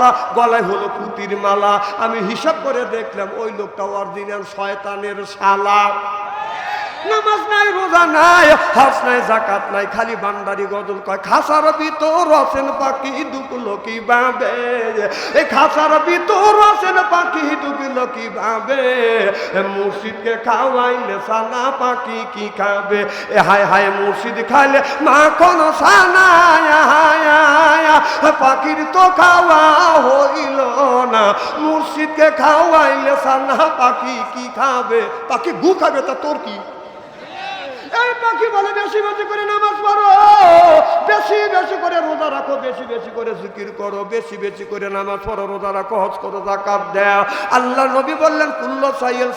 মালা, গলায় হলো পুতির মালা। আমি হিসাব করে দেখলাম ওই লোকটা অরিজিনাল শয়তানের শালা। নামাজ নাই, রোজা নাই, হজ নাই, যাকাত নাই, খালি বান্দারি গজল কয়। খাসার ভিতর আছেন পাখি ঢুকলো কিভাবে, এই খাসার ভিতর আছেন পাখি ঢুকলো কিভাবে, মুর্শিদকে খাওয়াইলে সানা পাখি কি খাবে। এ হায় হায় মুর্শিদ খাইলে মাখন সানা, পাখির তো খাওয়া হইল না, মুর্শিদকে খাওয়াইলে সানা পাখি কি খাবে। পাখি গু খাবে, তা তোর কি? এই পাখি বলে বেশি বেশি করে নামাজ পড়ো, বেশি বেশি করে রোজা রাখো, বেশি বেশি করে জিকির করো, বেশি বেশি করে নামাজ পড়ো, রোজা রাখো, হজ করো, যাকাত দাও। আল্লাহ নবী বললেন কুল্লু সাইয়্যিল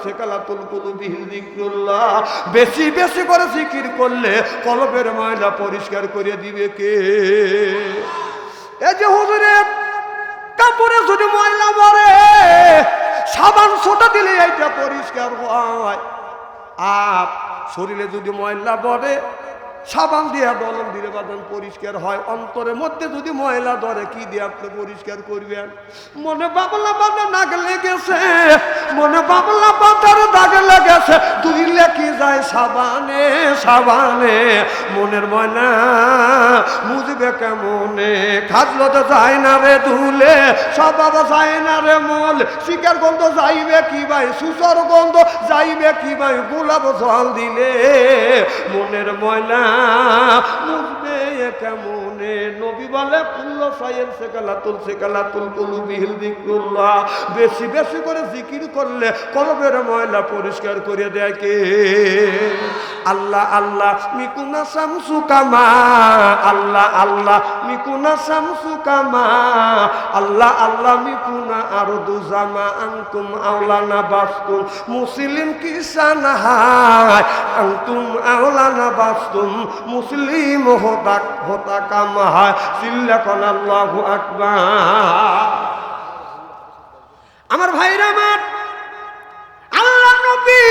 সেকালাতুল কুলুবি যিকরুল্লাহ। বেশি বেশি করে জিকির করলে কলবের ময়লা পরিষ্কার করে দিবে কে? এই যে হুজুরের কাপড়ে যদি ময়লা পড়ে, সাবান ছোটা দিলে এইটা পরিষ্কার হয়। আর শরীরে যদি ময়লা পড়ে, সাবান দিয়ে দলন দিলে বাদান পরিষ্কার হয়। অন্তরের মধ্যে যদি ময়লা ধরে, কি দিয়ে আপনি পরিষ্কার করবেন? মনে বাবলা বাঁধা দাগ লেগেছে, মনে বাবলা বাঁধার দাগ লেগেছে, ধুইলে কি যায় সাবানে সাবানে, মনের ময়লা মুজবে কেমনে? খাজলো তো যায় না রে ধুলে, স্বভাব যায় না রে মল, শিকার গন্ধ যাইবে কি ভাই, সুসর গন্ধ যাইবে কি ভাই, গোলাপ জল দিলে মনের ময়লা মুজবে কেমনে? নবী বলে কুল্লু সাইয়্যিল সেকালাতুল কুলুবি যিকরুল্লাহ। বেশি বেশি করে জিকির করলে কলবের ময়লা পরিষ্কার করে দেয় কে? আল্লাহ আল্লাহ মিকুনা শামসু কামা, আল্লাহ আল্লাহ মিকুনা শামসু কামা, আল্লাহ আল্লাহ মিকুনা আরদু জামা, আনতুম আওলানা বাস্তুম মুসলিম কিসান হায়, আনতুম আওলানা বাস্তুম মুসলিম হোতা কাম হায়, সিল্লাকান আল্লাহু আকবার। আমার ভাইরা আমার, আল্লাহ নবী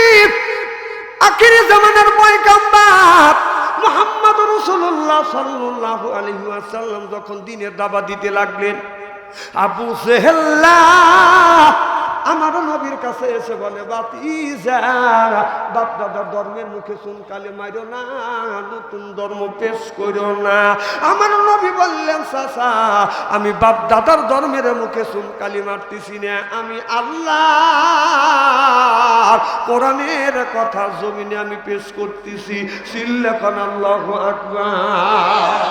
আখিরি জামানার পয়গম্বর মুহাম্মদ রাসূলুল্লাহ সাল্লাল্লাহু আলাইহি ওয়াসাল্লাম যখন দ্বীনের দাওয়াত দিতে লাগলেন, আবু জেহেল আমার নবীর কাছে এসে বলে, বাতিজা বাপ দাদার ধর্মের মুখে চুনকালি মাইরো না, নতুন ধর্ম পেশ করো না। আমার নবী বললেন, চাচা আমি বাপ দাদার ধর্মের মুখে চুনকালি মারতেছি না, আমি আল্লাহ কোরআনের কথা জমিনে আমি পেশ করতেছি, সিল্লাকান আল্লাহু আকবার।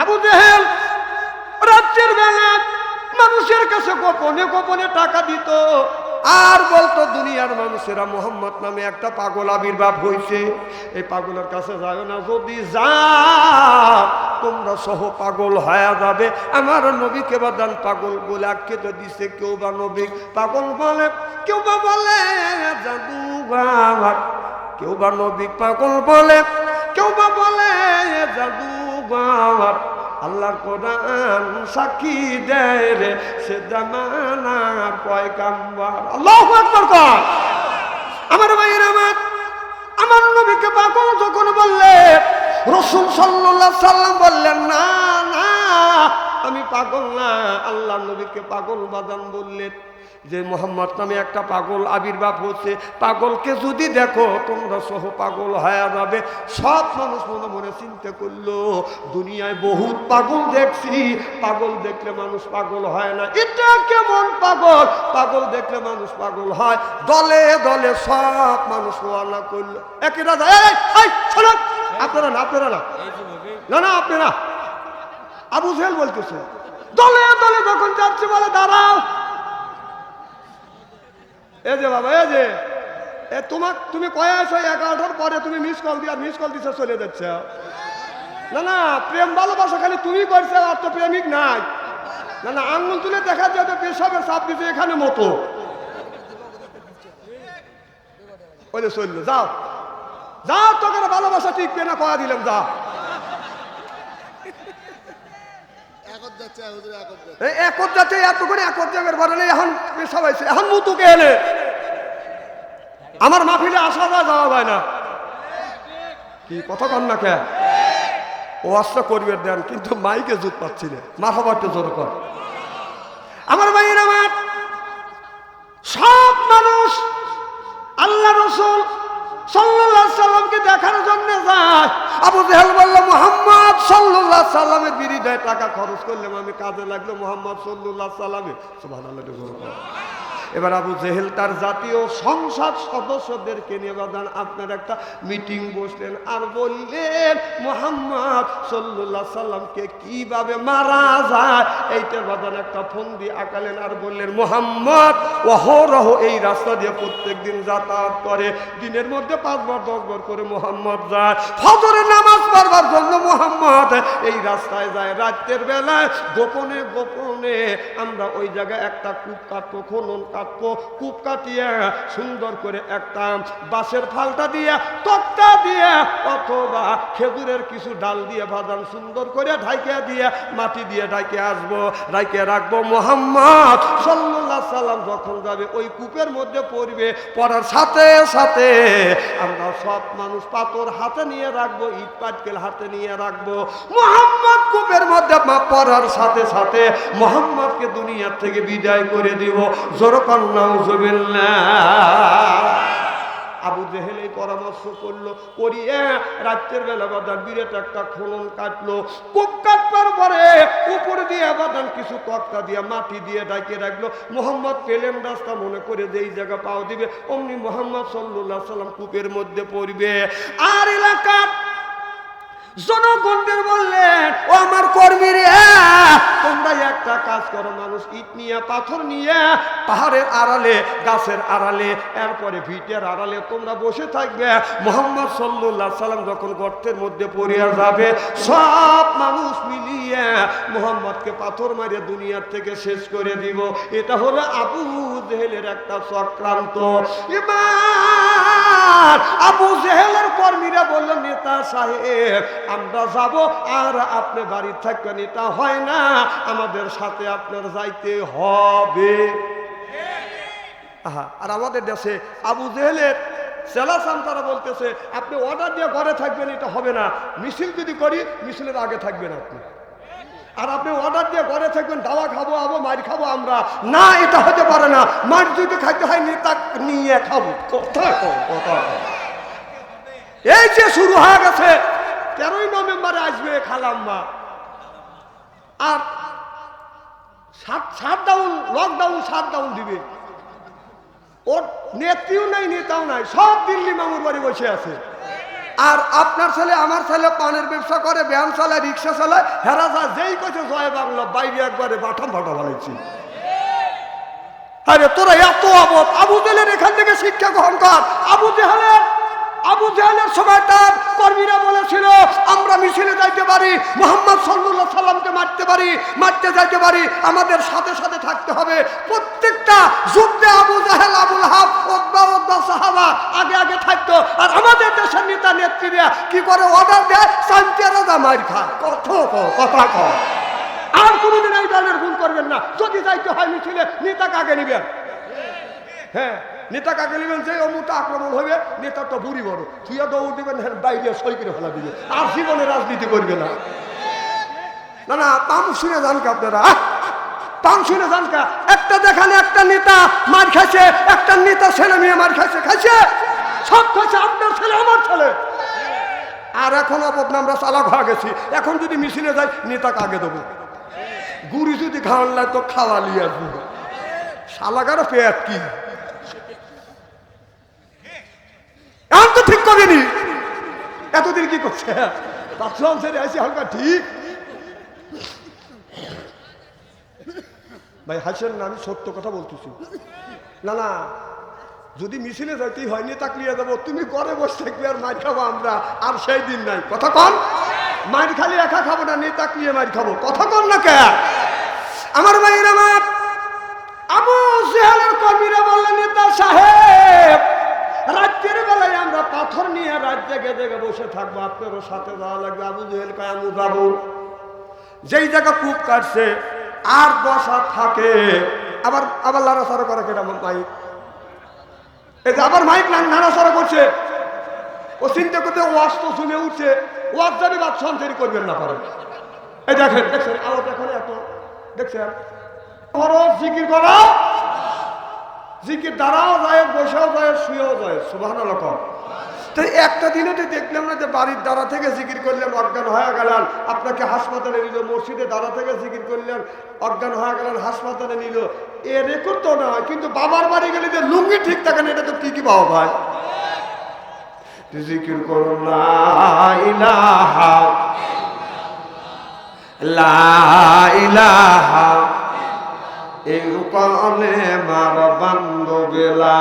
আবু জেহেল রাতের বেলা মানুষের কাছে গোপনে গোপনে টাকা দিত, আর বলতো দুনিয়ার মানুষেরা মোহাম্মদ নামে একটা পাগল আবির্ভাব হয়েছে, এই পাগলের কাছে যাও না, যদি যা তোমরা সহ পাগল হয়ে যাবে। আমার নবীকে বাদান পাগল বলে আখ্যায়িত দিছে। কেউ বা নবী পাগল বলে, কেউ বা বলে জাদুঘর, কেউ বা নবী পাগল বলে, কেউ বা বলে জাদুঘর। আল্লাহর কোরআন সাক্ষী দেয় রে, সে জামানার পয়গম্বর। আল্লাহু আকবার কর। আমার ভাইয়ের আমার নবীকে পাগল যখন বললে, রাসূল সাল্লাল্লাহু আলাইহি সাল্লাম বললেন, না না আমি পাগল না। আল্লাহ নবীকে পাগল বাদান বললেন যে মোহাম্মদ নামে একটা পাগল আবির্ভাব হচ্ছে, পাগলকে যদি দেখো তোমরা সহ পাগল হয়ে যাবে। সব মানুষ মনে মনে চিন্তা করলো, দুনিয়ায় বহুত পাগল দেখছি, পাগল দেখলে মানুষ পাগল হয় না, এটা কেমন পাগল? পাগল দেখলে মানুষ পাগল হয়। দলে দলে সব মানুষ রওনা করলো। একই রাজা, আপনারা না, আপনারা না, না না আপনারা, আবু জেহেল বলতেছে, দলে দলে যখন যাচ্ছে বলে দাঁড়াও। এই যে বাবা, এই যে তুমি কয়ে আসো 11টার পরে, তুমি মিস কল দিছে চলে যাচ্ছে। না না, প্রেম ভালোবাসা খালি তুমি করছে, আর তো প্রেমিক নাই। না না, আঙ্গুল তুলে দেখা যাবে পেশাবের চাপ দিতে এখানে মতো। ওই যে চললো, যাও যাও, তোকে ভালোবাসা টিকবে না, কয়া দিলাম, যা। একর যাচ্ছে এতক্ষণ একর যাবে বলে, এখন পেশাব হয়েছে, এখন মুতুকে এলে আমার মাহফিলে আসা যায়, যাওয়া যায় না। কি কথা কন না কে? ওয়াজটা করবে দেন, কিন্তু মাইকে জুত পাচ্ছি না। মাথাবারটা জোর কর। আমার ভাইয়ের আমার, সব মানুষ আল্লাহ রাসূল সাল্লাল্লাহু আলাইহি সাল্লামকে দেখার জন্য যায়। আবু জেহেল বলল, মুহাম্মদ সাল্লাল্লাহু আলাইহি সাল্লামের বিরুদ্ধে টাকা খরচ করলাম, আমি কাজে লাগলো মুহাম্মদ সাল্লাল্লাহু আলাইহি সাল্লামে। সুবহানাল্লাহ। এবার আবু জেহেল তার জাতীয় সংসদ সদস্যদেরকে নিয়ে বাদান আপনার একটা মিটিং বসলেন আর বললেন মুহাম্মদ সাল্লাল্লাহু আলাইহি সাল্লামকে কিভাবে মারা যায় এইটার বাদান একটা ফন্দি আঁকালেন আর বললেন মুহাম্মদ অহরহ এই রাস্তা দিয়ে প্রত্যেকদিন যাতায়াত করে, দিনের মধ্যে 5 বার 10 বার করে মুহাম্মদ যায়, ফজরের নামাজ পড়বার জন্য মুহাম্মদ এই রাস্তায় যায়, রাতের বেলায় গোপনে গোপনে আমরা ওই জায়গায় একটা কূপ কাটবো, খনন কাটবো, কূপ কাটিয়ে সুন্দর করে একটা বাঁশের ফালটা দিয়ে, তক্তা দিয়ে অথবা খেজুরের কিছু ডাল দিয়ে বাদাম সুন্দর করে ঢাইকে দিয়ে মাটি দিয়ে ঢাইকে আসবো, ঢাইকে রাখবো। মুহাম্মদ সাল্লাল্লাহু আলাইহি সাল্লাম যখন যাবে ওই কূপের মধ্যে পড়বে, পড়ার সাথে সাথে আমরা সব মানুষ পাথর হাতে নিয়ে রাখবো, ইট পাটকেল হাতে নিয়ে রাখবো। মুহাম্মদ কূপের মধ্যে পড়ার সাথে সাথে মুহাম্মদকে দুনিয়া থেকে বিদায় করে দিব। জোরকান নাউজুবিল্লাহ। আবু জেহেল এই পরামর্শ করলো, করিয়ে রাত্রের বেলা বাদান বিরাট একটা খনন কাটলো, কূপ কাটবার পরে উপর দিয়ে বাদান কিছু তক্তা দিয়ে মাটি দিয়ে ঢাকে রাখলো। মুহাম্মদ পেলেন রাস্তা মনে করে যে এই জায়গা পাও দিবে, অমনি মুহাম্মদ সাল্লাল্লাহু আলাইহি সাল্লাম কূপের মধ্যে পড়বে। আর এলাকার জনগণদের বললেন, ও আমার কর্মীরা, তোমরা একটা কাজ করো, মানুষ ইট নিয়ে পাথর নিয়ে পাহাড়ের আড়ালে, গাছের আড়ালে, এরপরে ভিটের আড়ালে তোমরা বসে থাকবে। মুহাম্মদ সাল্লাল্লাহু আলাইহি সাল্লাম যখন গর্তের মধ্যে পড়িয়া যাবে, সব মানুষ মিলিয়ে মুহাম্মদকে পাথর মারিয়ে দুনিয়ার থেকে শেষ করে দিব। এটা হলো আবু জেহেলের একটা চক্রান্ত। এবার আবু জেহেলের কর্মীরা বলল, নেতা সাহেব আমরা যাব আর আপনি বাড়ি থাকবেন, এটা হয় না, আমাদের সাথে আপনার যাইতে হবে। আর আমাদের দেশে আবু জেহেলের সেলাসাম তারা বলতেছে, আপনি অর্ডার দিয়ে ঘরে থাকবেন, এটা হবে না, মিছিল যদি করি মিছিলের আগে থাকবেন আপনি, আর আপনি অর্ডার দিয়ে ঘরে থাকবেন, দাওয়া খাবো আবো মার খাবো আমরা, না এটা হতে পারে না, মার যদি খাইতে হয় নেতা নিয়ে খাবো। কোথায় এই যে শুরু হয়ে গেছে, 13ই নভেম্বরে আসবে খালাম্মা, আর শাটডাউন লকডাউন শাটডাউন দিবে, ওর নেত্রীও নাই নেতাও নাই, সব দিল্লি মামুর বাড়ি বসে আছে। আর আপনার ছেলে আমার ছেলে পানের ব্যবসা করে, ভ্যান চালায়, রিক্সা চালায়, হেরা যা যেই কছে জয় বাংলা, বাইরে একবারে বাটাম ফাটা বানাইছি। আরে তোরা এত অবধ, আবু জেহেলের এখান থেকে শিক্ষা গ্রহণ কর। আবু জেহেলের সময় তার কর্মীরা বলেছিল, আমরা মিছিলে যাইতে পারি, মুহাম্মদ সাল্লাল্লাহু আলাইহি সাল্লামকে মারতে যাইতে পারি, আমাদের সাথে সাথে থাকতে হবে। প্রত্যেকটা যুদ্ধে আবু জেহেল, আবুল হাব, উতবা সাহাবা আগে আগে থাকতো। আর আমাদের দেশের নেতা নেত্রীরা কি করে, অর্ডার দেয়, চান্তিয়ারা মার খায়। কথা কয়, আর কোনোদিন এই ধরনের ভুল করবেন না। যদি যাইতে হয় মিছিলে, নেতাকে আগে নিবেন। হ্যাঁ, নেতা কাকে নেবেন, যে অমুকটা আক্রমণ হবে, নেতার তো বুড়ি বড়, তুইয়া দৌড় দিবেন, বাইরে সই করে ফেলা দিবে, আর জীবনে রাজনীতি করবে না। না না, পাম শুনে যান কা আপনারা, পাম শুনে যান কা। একটা দেখানে একটা নেতা মার খাইছে, একটা নেতা ছেলে মেয়ে মার খাইছে, সব খাইছে আপনার ছেলে আমার ছেলে। আর এখন অবদান আমরা চালাক হয়ে গেছি, এখন যদি মিছিলে যাই নেতাকে আগে দেবো, গুড়ি যদি খাওয়ান লাগে তো খাওয়া লিয়ে আসবো, শালাকারও পেট কি এখন তো ঠিক করেনি, এতদিন কি করছে, হালকা ঠিক। ভাই হাসেন না, আমি সত্য কথা বলতেছি। না না, যদি মিছিলে যাইতেই হয় নেতা ক্লিয়ে যাবো, তুমি ঘরে বসে থাকবে আর মার খাবো আমরা, আর সেই দিন নাই। কথা কন, মার খালি একা খাবো না, নেতা ক্লিয়ে মার খাবো। কথা কন না কে আমার ভাইয়ের আমার। আবু জেহেলের কর্মীরা বললেন, নেতা সাহেব রাতের বেলায় আমরা পাথর নিয়ে রাত জেগে জেগে বসে থাকবো, আপনারও সাথে যাওয়া লাগবে। আবু জেহেল কয়, আমি যাবো। যেই জায়গা কূপ কাটছে আর বসা থাকে, আবার লাড়াচাড়া করে কেটা মাইক, এই যে আবার মাইক নাড়াচাড়া করছে, ও চিন্তা করতে ওয়াজ তো শুনে উঠছে, ওয়াজদারি বাদ সঞ্চয় করবেন না পারেন। এই দেখেন, দেখছেন আওয়াজ এখানে এত, দেখছেন ফরজ জিকির করা, জিকির দাঁড়াও যায়, বসেও যায়, শুয়েও যায়, সুবহানাল্লাহ। তাই একটা দিনে তো দেখলাম না যে বাড়ির দ্বারা থেকে জিকির করলেন অজ্ঞান হয়ে গেলেন, আপনাকে হাসপাতালে নিল, মসজিদে দ্বারা থেকে জিকির করলেন অজ্ঞান হয়ে গেলেন, হাসপাতালে নিল, এ রেকর্ড তো নয়। কিন্তু বাবার বাড়ি গেলে যে লুঙ্গি ঠিক থাকে না, এটা তো ঠিকই পাওয়া ভাই। জিকির করুন লা ইলাহা লা ইলাহা, এই কলে মার বান্ধবেলা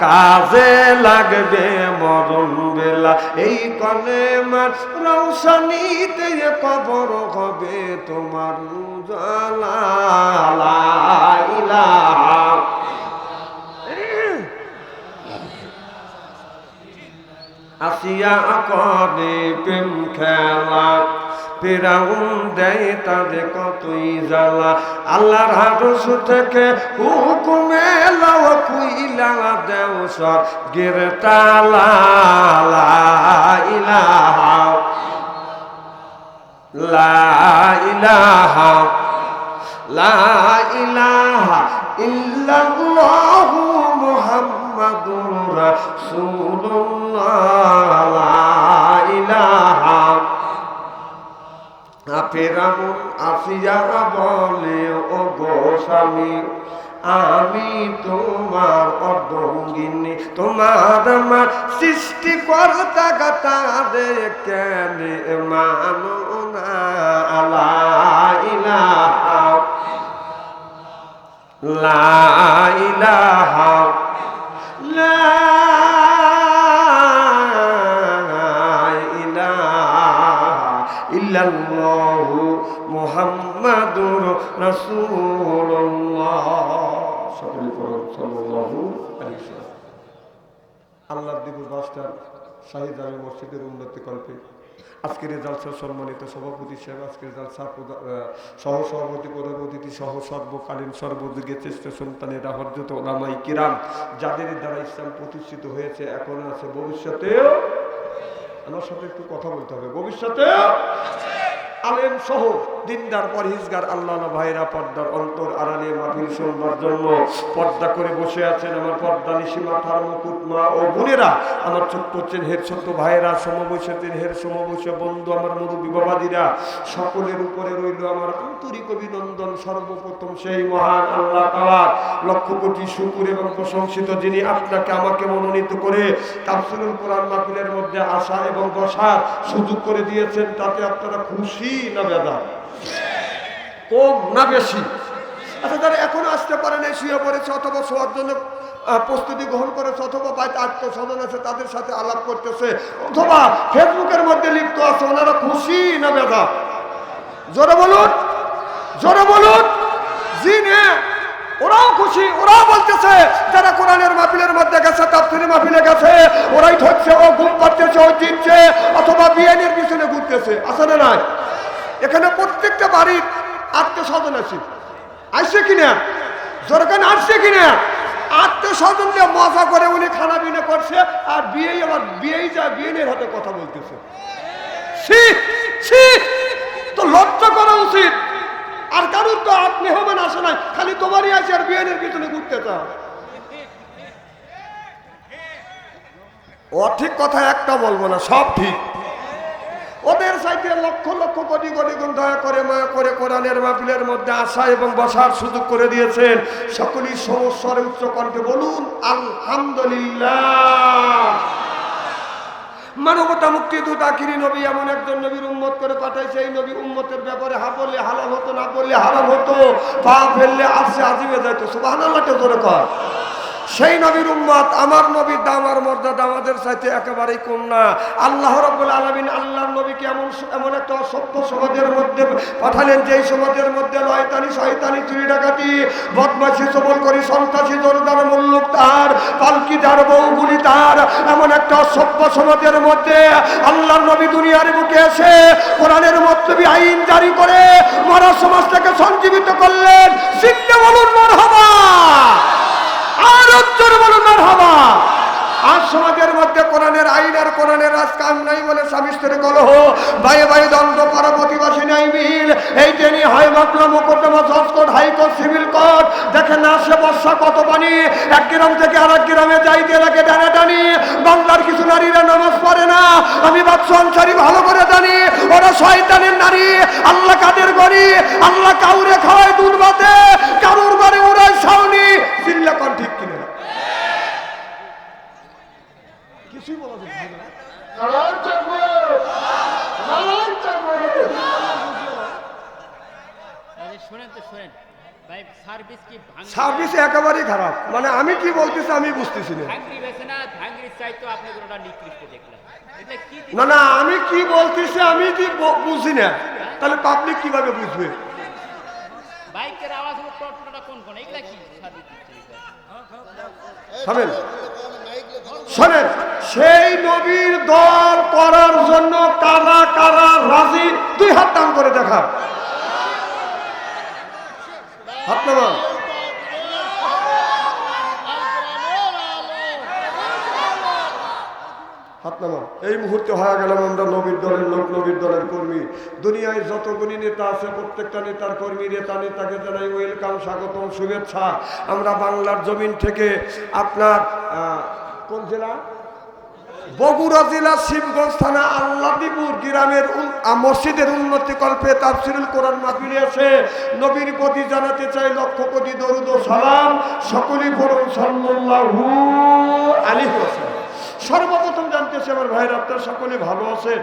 কাজে লাগবে মরণ বেলা, এই কলে মার রৌশনীতে কবর হবে তোমার উজালা। লা ইলাহা আসিয়া করে প্রেম খেলা, ফেরাউন দেয় তাদের কতই জ্বালা, আল্লাহর আরশ থেকে হুকুমে লাও কুইলা দেও সব গিরতালা। লা ইলাহা লা ইলাহা লা ইলাহা ইল্লাল্লাহু মুহাম্মাদুর রাসূলুল্লাহ। লা ইলাহা। ফেরাউন আসিয়া বলে ও গো স্বামী, আমি তোমার অর্ধাঙ্গিনী, তোমার আমার সৃষ্টিকর্তা তাদের কেন মানো না। লা ইলাহা লা ইলাহা লা ইল্লাল্লাহু মুহাম্মাদুর রাসূলুল্লাহ সাল্লাল্লাহু আলাইহি ওয়াসাল্লাম। আল্লাহর দিবস বাস্টার শাহী জামে মসজিদের উন্নতি কল্পে আজকের জালসার সম্মানিত সভাপতি সাহেব, আজকের জালসা সহ সভাপতি, প্রধান অতিথি সহ সর্বকালীন সর্বযুগে শ্রেষ্ঠ সন্তানেরা, হযরত উলামায়ে কিরাম, যাদের দ্বারা ইসলাম প্রতিষ্ঠিত হয়েছে, এখন আছে, ভবিষ্যতেও। আমার সাথে একটু কথা বলতে হবে, ভবিষ্যতে আলেম সহ দিনদার পরহেজগার আল্লাহ ভাইরা পর্দার অন্তর আড়ালে মাহফিল শুনবার জন্য পর্দা করে বসে আছেন আমার পর্দা নিশি মাথার মুকুট মা ও বোনেরা, আমার ছোট্ট চেনহের ছোট্ট ভাইয়েরা, সমবয়সী চেনহের সমবয়সী বন্ধু, আমার মুরব্বী বাবাদিরা, সকলের উপরে রইল আমার আন্তরিক অভিনন্দন। সর্বপ্রথম সেই মহান আল্লাহ তাআলার লক্ষ কোটি শুকর এবং প্রশংসিত, যিনি আপনাকে আমাকে মনোনীত করে তাফসীরুল কোরআন মাহফিলের মধ্যে আসা এবং বসার সুযোগ করে দিয়েছেন। তাতে আপনারা খুশি না বেজার, কম না বেশি? আচ্ছা, যারা এখন আসতে পারে না, শুয়ে পড়েছে অথবা শোয়ার জন্য প্রস্তুতি গ্রহণ করেছে, অথবা বাড়িতে আত্মস্বজন আছে তাদের সাথে আলাপ করতেছে, অথবা ফেসবুকের মধ্যে লিপ্ত আছে, ওনারা খুশি না বেজার? জোরে বলুন, জোরে বলুন। জি না, ওরাও খুশি, ওরাও বলতেছে যারা কোরআনের মাহফিলের মধ্যে গেছে, তাফসীরের মাহফিলে গেছে, ওরাই ঠকছে, ও ঘুম পাচ্ছে, ও জিতছে, অথবা বিয়ের পিছনে ঘুরতেছে। আছে না নাই? এখানে প্রত্যেকটা বাড়ির আত্মস্বজন আছে, আসছে কিনা? জোরকান আসছে কিনা? আত্মস্বজন দিয়ে মজা করে উনি খানা বিনা করছে, আর বিয়ে আবার বিয়েই যায়, বিয়ের হাতে কথা বলতেছে। তো লজ্জা করা উচিত। আর কারণ তো আপনি হবেন আসে নাই, খালি তোমারই আছে, আর বিয়ের পিছনে ঘুরতে চাও। ও ঠিক কথা একটা বলবো না, সব ঠিক। ওদের সাইতে লক্ষ লক্ষ কোটি কোটি গুণ দয়া করে মায়া করে কোরআনের মাহফিলের মধ্যে আসা এবং বসার সুযোগ করে দিয়েছেন। সকলেই সমস্যারে উচ্চ কণ্ঠে বলুন আলহামদুলিল্লাহ। মানবতা মুক্তি দূত আখিরি নবী এমন একজন নবীর উম্মত করে পাঠাইছে, এই নবীর উম্মতের ব্যাপারে হা বললে হালাল হতো, না বললে হারাম হতো, পা ফেললে আসে আজিবে যাইতো। সুবহানাল্লাহ কে জোরে কর। সেই নবীর উম্মত, আমার নবীর দাম আর মর্যাদা আমাদের চাইতে একেবারেই কম না। আল্লাহ রাব্বুল আলামিন আল্লাহর নবীকে এমন একটা অসভ্য সমাজের মধ্যে পাঠালেন, যেই সমাজের মধ্যে শয়তানি চুরি ডাকাতি বদমাশি চবলখড়ি সন্ত্রাসী জোরদার মুল্লুক তার পালকিদার বউগুলি তার, এমন একটা অসভ্য সমাজের মধ্যে আল্লাহর নবী দুনিয়ার বুকে এসে কোরআনের মতলবী আইন জারি করে মরা সমাজটাকে সঞ্জীবিত করলেন। সিদ্ধে বলুন মারহাবা, আর উচ্চারণ বলুন মারহাবা। আজ সমাজের মধ্যে কোরআনের আইন আর কোরআনের রাজ কাম নাই বলে স্বামী স্ত্রী কলহ, ভাই ভাই দ্বন্দ্ব, পাড়া প্রতিবাসী নাই মিল, এই টেনে হয় মামলা, মোকদ্দমা, জজ কোর্ট, হাইকোর্ট, সিভিল কোর্ট। দেখেন না সে বর্ষা কত পানি, এক গ্রাম থেকে আরেক গ্রামে যাইতে লাগে টানাটানি। বাংলার কিছু নারীরা নামাজ পড়ে না, আমি বাদশা আনসারী ভালো করে জানি, ওরা শয়তানের নারী। আল্লাহ কাদের গরি, আল্লাহ কাউরে খাওয়ায় দুধ ভাতে, কারুর বাড়ি ওরাই ছাউনি। চিল্লা কোন ঠিক কিনা? কিছুই বলা যাচ্ছে না। সার্ভিস একেবারেই খারাপ, মানে আমি কি বলতেছি আমি বুঝতেছি না। না না, আমি কি বলতেছি আমি কি বুঝি না, তাহলে পাবলিক কিভাবে বুঝবে? শোনেন, সেই নবীর দল করার জন্য কারা কারা রাজি, দুই হাত টান করে দেখা। হাত নামান। হাত নামান। এই মুহূর্তে হয়ে গেলাম আমরা নবীর দলের লোক, নবীর দলের কর্মী। দুনিয়ায় যতগুলি নেতা আছে প্রত্যেকটা নেতার কর্মী, নেতাকে জানাই ওয়েলকাম, স্বাগতম, শুভেচ্ছা। আমরা বাংলার জমিন থেকে আপনার কোন জেলা? বগুড়া জেলা শিবগঞ্জ থানা আল্লাদিপুর গ্রামের মসজিদের উন্নতি কল্পে তাফসিরুল কোরআন মাহফিলে এসে নবীর প্রতি জানাতে চাই লক্ষ কোটি দরুদ ও সালাম। সকলেই পড়ুন সাল্লাল্লাহু আলাইহি ওয়াসাল্লাম। সর্বপ্রথম জানতেছি আমার ভাইরা আপনারা সকলে ভালো আছেন?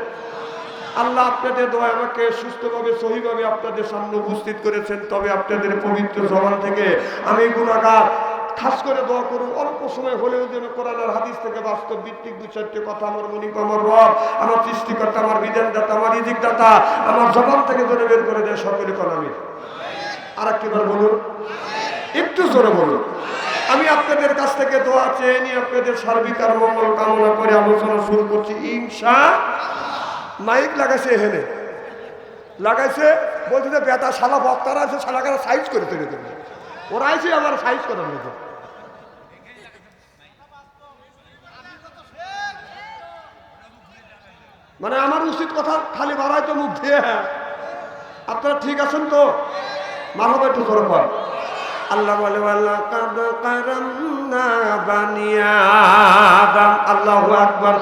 আল্লাহ আপনাদের দোয়া আমাকে সুস্থভাবে সহিভাবে আপনাদের সামনে উপস্থিত করেছেন। তবে আপনাদের পবিত্র জবান থেকে আমি গুনাহগার, খাস করে দোয়া করুন অল্প সময় হলেও যেন কোরআন আর হাদিস থেকে বাস্তব ভিত্তিক দু চারটে কথা আমার মনিক, আমার রব, আমার সৃষ্টিকর্তা, আমার বিধানদাতা, আমার রিজিকদাতা আমার জবান থেকে যেন বের করে দেয়। সকলে কোন আমি আর একবার বলুন, একটু জোরে বলুন। আমি আপনাদের কাছ থেকে দোয়া চেয়ে নিয়ে আপনাদের সার্বিক আর মঙ্গল কামনা করে আলোচনা শুরু করছি ইনশাআল্লাহ। মাইক লাগাইছে, এখানে লাগাইছে, বলছে যে বেটা শালা বক্তারা আছে, শালাকারা সাইজ করে তৈরি করবে, ওরা আইছে আমার সাইজ করার মতো। মানে আমার উচিত কথা খালি বাড়াইতো মুখ দিয়ে। আপনারা ঠিক আছেন তো? মারহাবা, একটু জোরে কর। আল্লাহ বলে আল্লাহ কাদ কারামনা বানি আদম, আল্লাহু আকবার।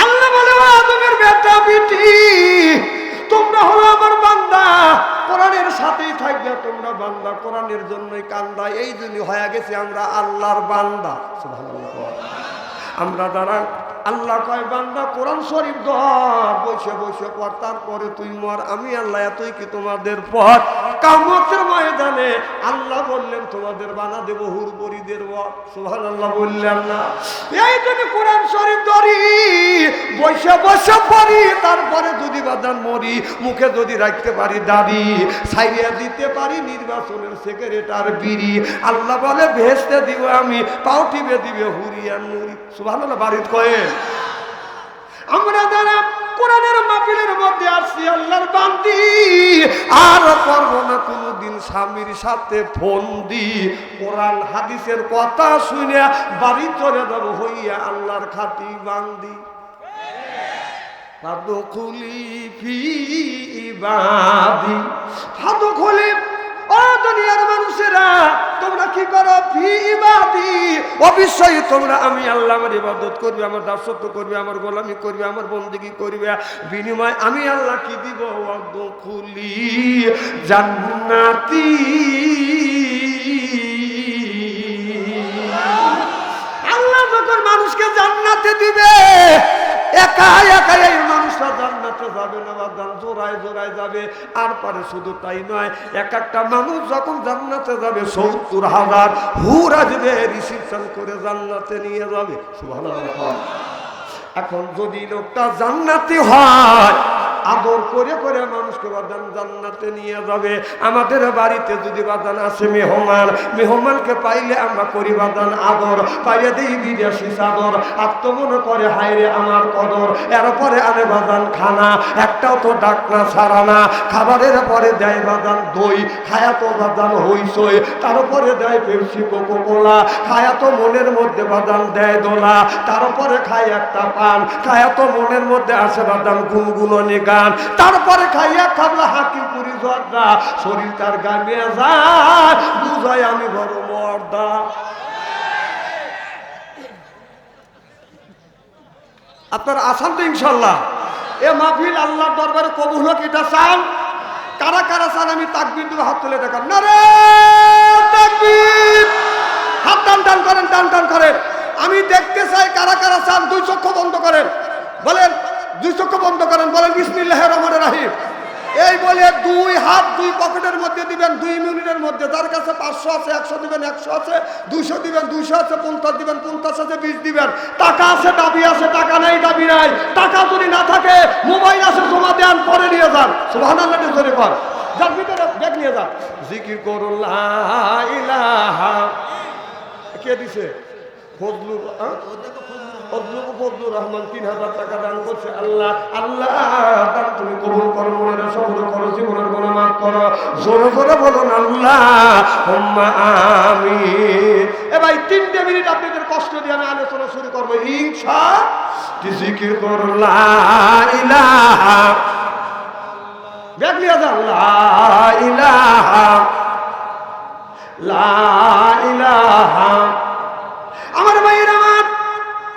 আল্লাহ বলে আদমের বেটা বিটি তোমরা হলো আমার বান্দা, কোরআনের সাথেই থাকবে তোমরা বান্দা, কোরআনের জন্যই কান্দা। এই জন্য হয়ে গেছে আমরা আল্লাহর বান্দা। সুবহানাল্লাহ। আমরা দ্বারা আল্লাহ কয় বান্দা কোরআন শরীফ ধর, বসে বসে পড়, তারপরে তুই মর। আমি আল্লাহ এতই কি তোমাদের পর কিয়ামতের ময়দানে আল্লাহ বললেন তোমাদের বানা দেব হুর পরিদের। সুবহানাল্লাহ বললেন না? এই জন্য কোরআন শরীফ ধরি, বসে বসে পড়ি, তারপরে যদি বাদান মরি, মুখে যদি রাখতে পারি দাড়ি, ছাইরিয়া দিতে পারি নির্বাচনের সেক্রেটার বিড়ি, আল্লাহ বলে ভেস্তে দিব আমি, পাও টিপে দিবে হুরিয়া নুরি। সুবহানাল্লাহ। বাড়ির কয়ে আমরা যারা কোরআনের মাহফিলের মধ্যে আসছি আল্লাহর বান্দি, আর করব না কোনদিন স্বামীর সাথে ফোন দি, কোরআন হাদিসের কথা শুনে বাড়ি চলে যাব হইয়া আল্লাহর খাতি বান্দি। ফাদখুলি ফি ইবাদি, ফাদখুলি, ও দুনিয়ার মানুষেরা তোমরা কি করো? ফি ইবাদি, অবশ্যই তোমরা আমি আল্লাহ আমার ইবাদত করবে, আমার দাসত্ব করবে, আমার গোলামি করবে, আমার বন্দেগী করবে। বিনিময় আমি আল্লাহ কি দিব? ওয়াদখুলি জান্নাতি, আল্লাহ যখন মানুষকে জান্নাতে দিবে, একা একা এই মানুষরা জান্নাতে যাবে না, বাদান জোড়ায় জোড়ায় যাবে। আর পারে শুধু তাই নয়, এক একটা মানুষ যখন জান্নাতে যাবে ৭০,০০০ হুর আসবে, রিসিপশন করে জান্নাতে নিয়ে যাবে। সুবহানাল্লাহ। এখন যদি লোকটা জান্নাতি হয়, আদর করে করে মানুষকে বাদান জান্নাতে নিয়ে যাবে। আমাদের বাড়িতে যদি বাদান আসে মেহমানকে পাইলে আমরা করি বাদান আদর, পাইলে দিই বিদেশি চাদর, আত্মমনে করে হায়রে আমার কদর। এরপরে আনে বাদান খানা, একটাও তো ডাকনা ছাড়া না। খাবারের পরে দেয় বাদান দই, খায়া তো বাদান হইসই, তারপরে দেয় পেপসি কোকোকোলা, খায়া তো মনের মধ্যে বাদান দেয় দোলা, তারপরে খায় একটা পান, খায়া তো মনের মধ্যে আসে বাদান গুনগুননি গান, তারপরে খাইয়া খাবলা হাকি পুরি জর্দা, শরীর তার গামিয়ে যায়, বুঝায় আমি বড় মর্দা। আপনারা আসান তো ইনশাল্লাহ? এ মাহফিল আল্লাহর দরবারে কবুল হোক, এটা চান? কারা কারা চান? আমি তাকবীর দেব, হাত তুলে দেখান। নারে তাকবীর! হাত টান টান করেন, টান টান করেন। আমি দেখতে চাই কারা কারা চান। দুই চক্ষু বন্ধ করেন, বলেন। দুই চক্ষু বন্ধ করেন, বলেন বিসমিল্লাহির রহমানির রহিম। এই বলে দুই হাত দুই পকেটের মধ্যে দিবেন 2 মিনিটের মধ্যে। যার কাছে 500 আছে 100 দিবেন, 100 আছে 200 দিবেন, 200 আছে 50 দিবেন, 50 আছে 20 দিবেন। টাকা আছে দাবি আছে, টাকা নাই দাবি নাই। টাকা যদি না থাকে মোবাইল আছে জমা দেন, পরে নিয়ে যান। সুবহানাল্লাহ জোরে কর। যার ভিতরে ব্যাগ নিয়ে যান। জিকির করুন লা ইলাহা। কে দিছে? ফজলুর রহমান 3000 টাকা দান করছে। আল্লাহ আল্লাহ দান তুমি কবুল করো, মনের সবর করো, জীবনের গুনাহ মাফ করো। জোরে জোরে বলুন আল্লাহুম্মা আমিন। এ ভাই 3 মিনিট আপনাদের কষ্ট দিয়ে আমি আলোচনা শুরু করবো ইনশাআল্লাহ। জিকির করো লা ইলাহা, ব্যাগ নিয়ে যান। লা ইলাহা লা ইলাহা। আমার ভাইয়ের আমার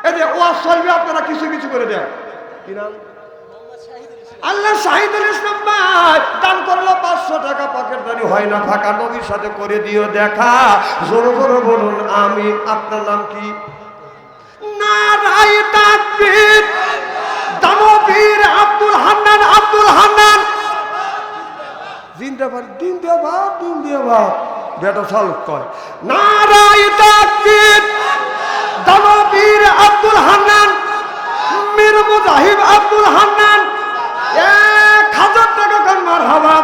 এই যে ওয়াজ চলবে, আপনারা কিছু কিছু করে দেন। কি নাম? আল্লাহ শাহিদুল ইসলাম ভাই দান করলো 500 টাকা। পকেটদারি হয় না, ফাঁকা নবীর সাথে করে দিও দেখা। জোরে জোরে বলুন আমি। আপনার নাম কি? নারায়ে তাকবীর। দানবীর আব্দুল হান্নান, আব্দুল হান্নান জিন্দাবাদ। দিন দেওয়া দিন দেওয়া বেটা সালুক কয় নারায়ে তাকবীর। দানবীর আব্দুল হান্নান, মীর মুজাহিব আব্দুল হান্নান 1000 টাকা কর মারহাবা।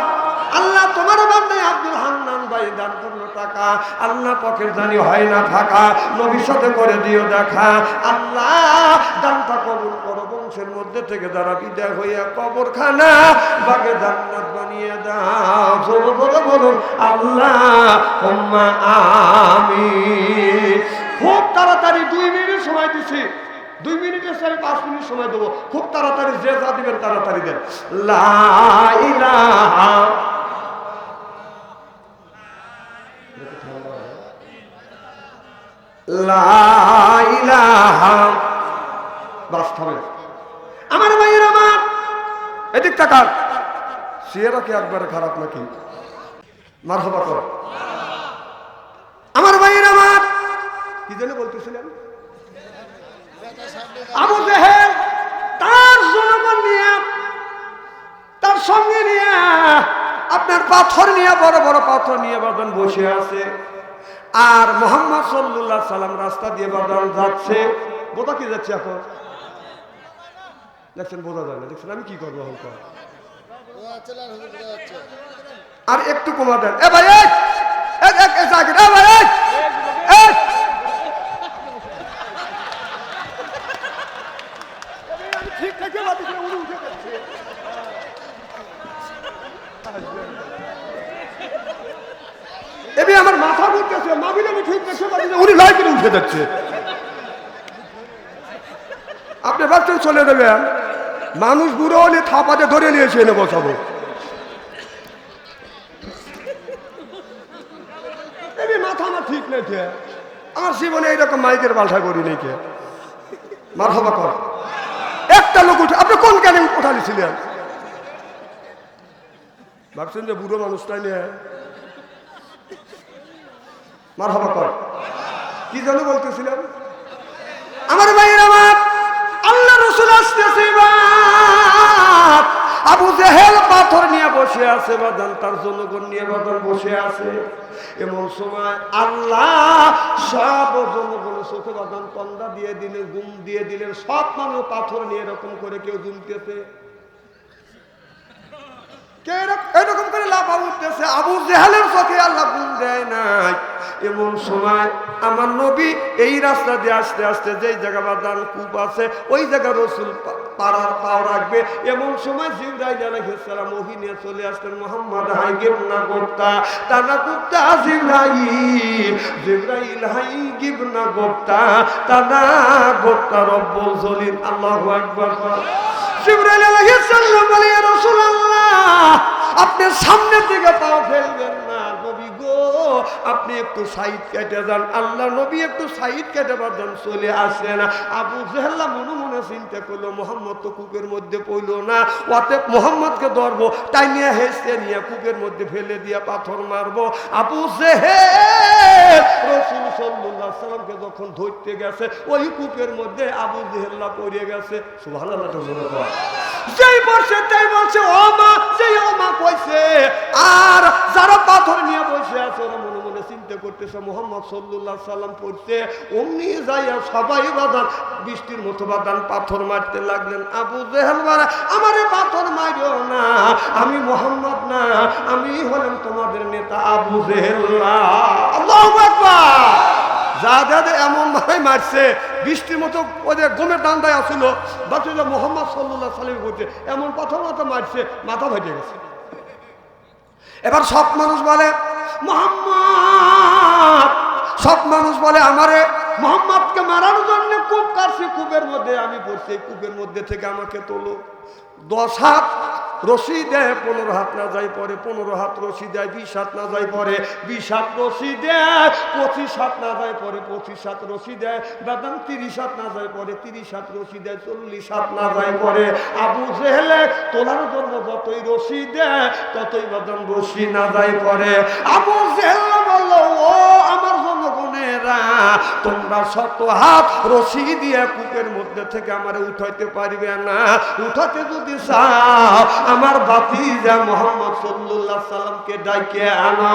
আল্লাহ তোমার বান্দায় আব্দুল হান্নান ভাই দান করলো টাকা। আল্লাহ পকেট জানি হয় না ফাঁকা, নবীর সাথে করে দিও দেখা। আল্লাহ দানটা কবুল করো। বংশের মধ্যে থেকে যারা বিদায় হইয়া কবরখানা বাগে জান্নাত বানিয়ে দাও। জোরে জোরে বলুন আল্লাহুম্মা আমিন। খুব তাড়াতাড়ি 2 মিনিট সময় দিছি। 2 মিনিটের সাথে 5 মিনিট সময় দেবো। খুব তাড়াতাড়ি যে যা দিবেন তাড়াতাড়ি দেন। লা ইলাহা লা ইলাহা। বাস থামেন। আমার ভাইয়ের আমার এদিক তাকান। সিয়েরা কি একবারে খারাপ নাকি? মারহাবা কর। আমার ভাইয়ের আমার কি জন্য বলতেছিলেন? আবু জেহেল তার জনগণ নিয়ে, তার সঙ্গে নিয়ে, আপনার পাথর নিয়ে, বড় বড় পাথর নিয়ে বাদান বসে আছে। আর মুহাম্মদ সাল্লাল্লাহু আলাইহি সাল্লাম রাস্তা দিয়ে বাদান যাচ্ছে। বোঝা কি যাচ্ছে এখন? দেখছেন বোঝা যায় না। দেখছেন আমি কি করবো এখন? আর একটু কমা দেন। এ ভাই ঠিক থেকে উঠে যাচ্ছে। আমার মাথা ঘুরতেছে, মাবিলে আমি ঠিক দেখতে পাচ্ছি না, উনি লাই করে উঠে যাচ্ছে। আপনি ভাবছেন চলে দেবেন, মানুষ বুড়ো হলে থাপাতে ধরে নিয়েছে এনে বসাবো। মাথা আমার ঠিক নেই, আমার জীবনে এইরকম মাইকের বালটা করি নেই। কে মারহাবা কর। একটা লোক উঠে, আপনি কোন কেন উঠালিছিলেন? ভাবছেন যে বুড়ো মানুষটাই নিয়ে মারহাবা কর। কি জানো বলতেছিলাম? আমার ভাইয়ের আমার আল্লাহ রাসূল আসতেছে। আবু জেহেল পাথর নিয়ে বসে আছে, বাদান তার জনগণ নিয়ে বাদান বসে আছে। এমন সময় আল্লাহ সব জনগণের চোখে বাদান কন্দা দিয়ে দিলেন, গুম দিয়ে দিলেন। সব মানুষ পাথর নিয়ে এরকম করে কেউ জুমতেছে। এরকম করে লাফা উঠতেছে, আবু জেহেলের চোখে আল্লাহ ঘুম দেয় নাই। এমন সময় আমার নবী এই রাস্তা দিয়ে আস্তে আস্তে যেই জায়গা বাদান কূপ আছে ওই জায়গা রসুল পাও রাখবে। এমন সময় জিবরাইল আলাইহিস সালাম ওহী নিয়ে চলে আসলেন, মুহাম্মদ হাই গিবনা গোপ্তা তানা গোপ্তা জিবরাইল হাই গিবনা গোপ্তা তানা গোপ্তা রব্বুল জলিল। আল্লাহু আকবার। জিবরাইল আলাইহিস সালাম বলে, ইয়া রাসূলুল্লাহ আপনি সামনের দিকে পাও ফেলবেন না, নবী গো আপনি একটু সাইড কেটে যান। আল্লাহ নবী একটু সাইড কেটে বাদান চলে আসে না। আবু জেহেল মনে মনে চিন্তা করলো, মুহাম্মদ তো কূপের মধ্যে পড়লো না, অতএব মুহাম্মদকে ধরবো, তাই নিয়ে হেসে নিয়ে কূপের মধ্যে ফেলে দিয়ে পাথর মারবো। আবু জেহেল রাসূল সাল্লাল্লাহু আলাইহি সাল্লামকে যখন ধরতে গেছে ওই কূপের মধ্যে আবু জেহেল পড়ে গেছে। সুবহানাল্লাহ। যেই বসে তাই বলছে ও মা, যেই ও মা কইছে, আর যারা পাথর নিয়ে বসে আছে ওরা মনে মনে চিন্তা করতেছে মুহাম্মদ সাল্লাল্লাহু আলাইহি সাল্লাম পড়ছে, অমনি যাইয়া সবাই বাদান বৃষ্টির মতো বাদান পাথর মারতে লাগলেন। আবু জেহেল বলে, আমারে পাথর মারিও না, আমি মুহাম্মদ না, আমি হলাম তোমাদের নেতা আবু জেহেল। আল্লাহু আকবার। যা যা এমন ভাবে মারছে, বৃষ্টির মতো ওদের গমের ডান্ডায় আসছিল, বাচ্চা মুহাম্মদ সাল্লাল্লাহু আলাইহি সাল্লাম করছে, এমন পাথর মতো মারছে, মাথা ফেটে গেছে। এবার সব মানুষ বলে মুহাম্মদ, সব মানুষ বলে আমারে মুহাম্মদকে মারার জন্য কূপ কাটছে, কূপের মধ্যে আমি পড়ছি, এই কূপের মধ্যে থেকে আমাকে তোলো। 10 হাত রশি দেয়, 15 হাত না যাই পরে, 15 হাত রশি দেয়, 20 হাত না যাই পরে, 20 হাত রশি দেয়, 25 হাত না যাই পরে, 25 হাত রশি দেয়, বাদাম 30 হাত না যাই পরে, 30 হাত রশি দেয়, 40 হাত না যাই পরে। আবু জেহেলে তোলার জন্য যতই রশি দেয় ততই বাদাম রশি না যাই পরে। আবু জেহেল বলল, ও আমার জনগণেরা, তোমরা 100 হাত রশি দিয়ে কূপের মধ্যে থেকে আমারে উঠাইতে পারবে না, উঠাতে যদি চাও আমার ভাতিজা মুহাম্মদ সাল্লাল্লাহু আলাইহি সাল্লামকে ডাইকে আনা।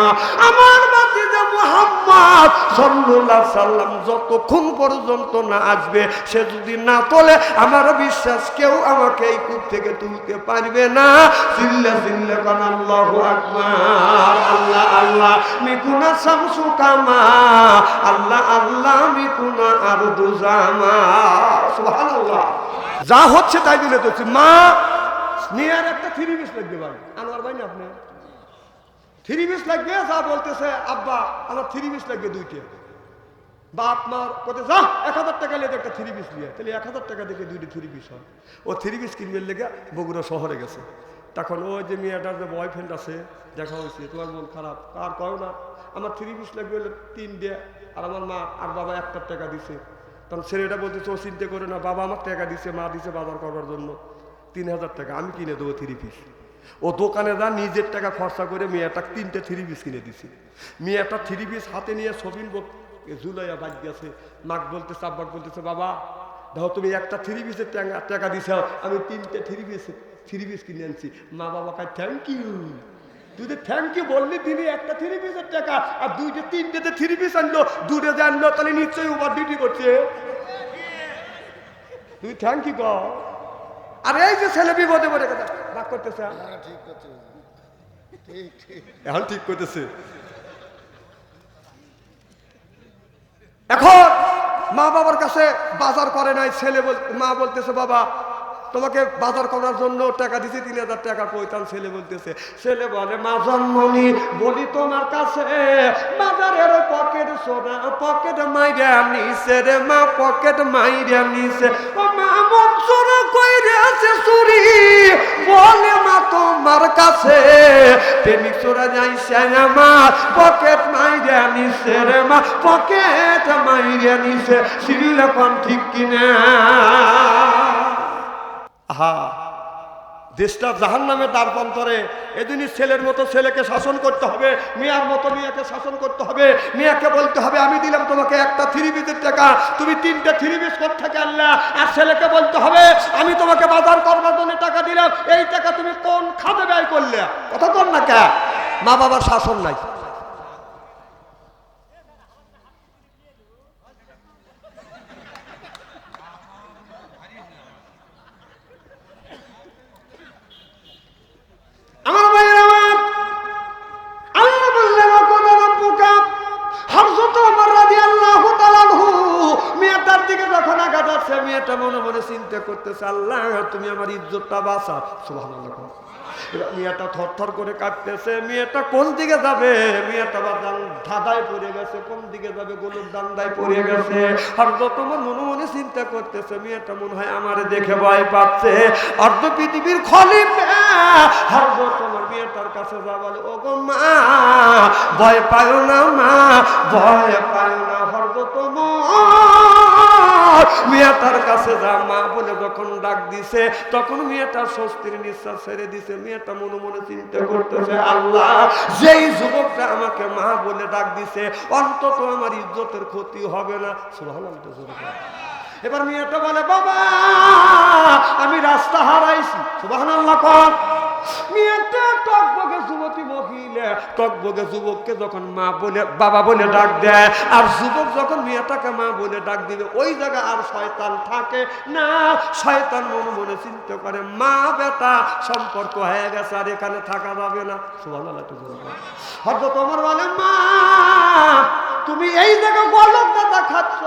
আমার ভাতিজা মুহাম্মদ সাল্লাল্লাহু আলাইহি সাল্লাম যতক্ষণ পর্যন্ত না আসবে, সে যদি না তোলে আমার বিশ্বাস কেউ আমাকে এই কূপ থেকে তুলতে পারবে না। চিল্লা চিল্লা কোন আল্লাহু আকবার। আল্লাহ আল্লাহ মিকুনা শামসু কামা, আল্লাহ আল্লাহ মিকুনা আরদু জামা। সুবহানাল্লাহ। যা হচ্ছে তাই দিলে তো মা নিয়ে আর একটা 3 পিস লাগবে ভাই, আনোয়ার ভাই না আপনি 3 পিস লাগবে। যা বলতেছে আব্বা আমার 3 পিস লাগবে 2টে। বাপ মার কোথায় যা 1000 টাকা লেগে একটা 3 পিস নিয়ে, তাহলে 1000 টাকা দেখে 2টে 3 পিস হয়। ও 3 পিস কিনবে লেগে বগুড়া শহরে গেছে। তখন ওই যে মেয়েটার যে বয়ফ্রেন্ড আছে দেখা হয়েছে, তোমার মন খারাপ, আর কও না আমার 3 পিস লাগবে হলে 3 দিয়ে, আর আমার মা আর বাবা 1 টাকা দিছে। তখন ছেলেটা বলতেছে ও চিন্তা করে না, বাবা আমার টাকা দিছে, মা দিছে বাজার করবার জন্য 3000 টাকা, আমি কিনে দেবো 3 পিস। ও দোকানে যা নিজের টাকা খরচা করে মেয়েটা 3টে 3 পিস কিনে দিছে। মেয়েটা 3 পিস হাতে নিয়ে সবিন ঝুলাইয়া বাদ গেছে। মাক বলতেছে আব্বাক বলতেছে, বাবা দেখো তুমি একটা 3 পিসের টাকা দিছ, আমি 3টে 3 পিস কিনে আনছি। মা বাবা কাজ থ্যাংক ইউ। তুই তো থ্যাংক ইউ বললি, তিনি একটা 3 পিসের টাকা আর 3টেতে 3 পিস আনলো, 2টে যে আনলো তাহলে নিশ্চয়ই ওভার ডিউটি করছে। তুই থ্যাংক ইউ কর। আর এই যে ছেলে বিপদে পড়ে গেছে রাগ করতেছে, এখন ঠিক করতেছে। এখন মা বাবার কাছে বাজার করে নাই, ছেলে মা বলতেছে বাবা তোমাকে বাজার করার জন্য টাকা দিছি 3000 টাকা কইতাম। ছেলে বলতেছে, ছেলে বলে মা জন্মনি বলি তোমার কাছে বাজারের পকেট সোনা পকেট মাইরা নিছে রে মা, পকেট মাইরা নিছে। ও মা মন সোনা কইরে আছে চুরি বলে মা তোমার কাছে, প্রেমিক চোরা যাইছে আমার পকেট মাইরা নিছে রে মা, পকেট মাইরা নিছে। সিল্লা কোন ঠিক কিনা? আহা, দেশটা জাহান্নামের দ্বারপ্রান্তরে। এদিনই ছেলের মতো ছেলেকে শাসন করতে হবে, মেয়ার মতো মেয়েকে শাসন করতে হবে। মেয়েকে বলতে হবে আমি দিলাম তোমাকে একটা 3 পিসের টাকা, তুমি 3টে 3 পিস কোথা থেকে আনলা। আর ছেলেকে বলতে হবে আমি তোমাকে বাজার করবার জন্য টাকা দিলাম, এই টাকা তুমি কোন খাতে ব্যয় করলে। কথা কর না কে? মা বাবার শাসন নাই। আমার ভাই করতেছে, আল্লাহ তুমি আমার ইজ্জতটা বাঁচাও। সুবহানাল্লাহ। মেয়েটা থরথর করে কাঁপতেছে। মেয়েটা কোন দিকে যাবে? মেয়েটা ধাঁধায় পড়ে গেছে, কোন দিকে যাবে? গরুর দান্দায় পড়ে গেছে। আর যত মনে মনে চিন্তা করতেছে, মেয়েটা মনে হয় আমারে দেখে ভয় পাচ্ছে। অর্ধ পৃথিবীর খলিফা আর তোমার মেয়েটার কাছে যা বলে, ও গো মা ভয় পায় না, মা ভয় পায় না। মেয়েটার কাছে যা মা বলে যখন ডাক দিছে, তখন মেয়েটার স্বস্তির নিঃশ্বাস ছেড়ে দিছে। মেয়েটা মনে মনে চিন্তা করতেছে, আল্লাহ যেই যুবকটা আমাকে মা বলে ডাক দিছে, অন্তত আমার ইজ্জতের ক্ষতি হবে না। সুবহানাল্লাহ। এবার মেয়েটা বলে, বাবা আমি রাস্তা হারাইছি। সুবহানাল্লাহ। মেয়েটা টকবগে যুবতী মহিলা, টকবগে যুবককে যখন মা বলে বাবা বলে ডাক দেয়, আর যুবক যখন মেয়েটাকে মা বলে ডাক দিবে, ওই জায়গায় আর শয়তান থাকে না। শয়তান মনে মনে চিন্তা করে, মা বেটা সম্পর্ক হয়ে গেছে, আর এখানে থাকা যাবে না। সুবহানাল্লাহ। হযরত ওমর বলে, মা তুমি এই জায়গায় গলক দাদা খাচ্ছ,